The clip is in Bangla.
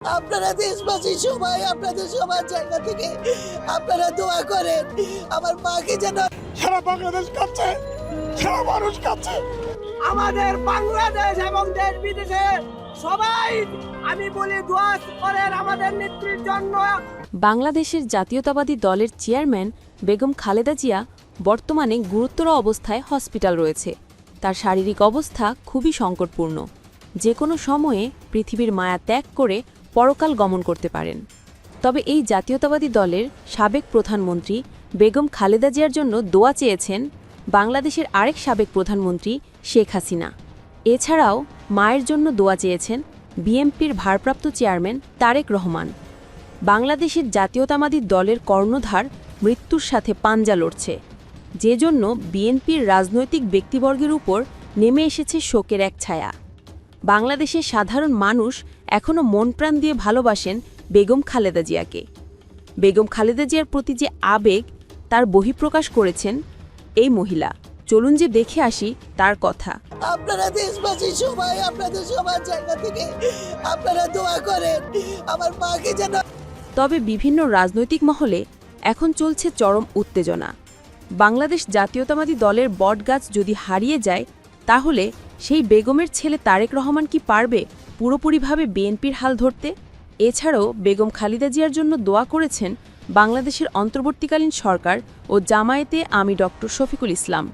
আপনারা দেশবাসী সবাই আপনাদের সবার জায়গা থেকে আপনারা দোয়া করেন আমার মাকে যেন। সারা বাংলাদেশ কাঁদছে, সারা মানুষ কাঁদছে। আমাদের বাংলাদেশ এবং দেশ বিদেশে সবাই আমি বলি দোয়া করেন আমাদের নেত্রীর জন্য। বাংলাদেশের জাতীয়তাবাদী দলের চেয়ারম্যান বেগম খালেদা জিয়া বর্তমানে গুরুতর অবস্থায় হসপিটাল রয়েছে। তার শারীরিক অবস্থা খুবই সংকটপূর্ণ। যে কোনো সময়ে পৃথিবীর মায়া ত্যাগ করে পরকাল গমন করতে পারেন। তবে এই জাতীয়তাবাদী দলের সাবেক প্রধানমন্ত্রী বেগম খালেদা জিয়ার জন্য দোয়া চেয়েছেন বাংলাদেশের আরেক সাবেক প্রধানমন্ত্রী শেখ হাসিনা। এছাড়াও মায়ের জন্য দোয়া চেয়েছেন বিএনপির ভারপ্রাপ্ত চেয়ারম্যান তারেক রহমান। বাংলাদেশের জাতীয়তাবাদী দলের কর্ণধার মৃত্যুর সাথে পাঞ্জা লড়ছে, যে জন্য বিএনপির রাজনৈতিক ব্যক্তিবর্গের উপর নেমে এসেছে শোকের এক ছায়া। বাংলাদেশের সাধারণ মানুষ এখনও মন প্রাণ দিয়ে ভালোবাসেন বেগম খালেদা জিয়াকে। বেগম খালেদা জিয়ার প্রতি যে আবেগ তার বহিঃপ্রকাশ করেছেন এই মহিলা। চলুন যে দেখে আসি তার কথা। আপনারা দেশবাসী সবাই আপনাদের সবার জায়গা থেকে আপনারা দোয়া করেন আমার মাকে যেন। তবে বিভিন্ন রাজনৈতিক মহলে এখন চলছে চরম উত্তেজনা। বাংলাদেশ জাতীয়তাবাদী দলের বটগাছ যদি হারিয়ে যায়, তাহলে সেই বেগমের ছেলে তারেক রহমান কি পারবে পুরোপুরিভাবে বিএনপির হাল ধরতে? এছাড়াও বেগম খালেদা জিয়ার জন্য দোয়া করেছেন বাংলাদেশের অন্তর্বর্তীকালীন সরকার ও জামায়াতে আমি ডক্টর শফিকুল ইসলাম।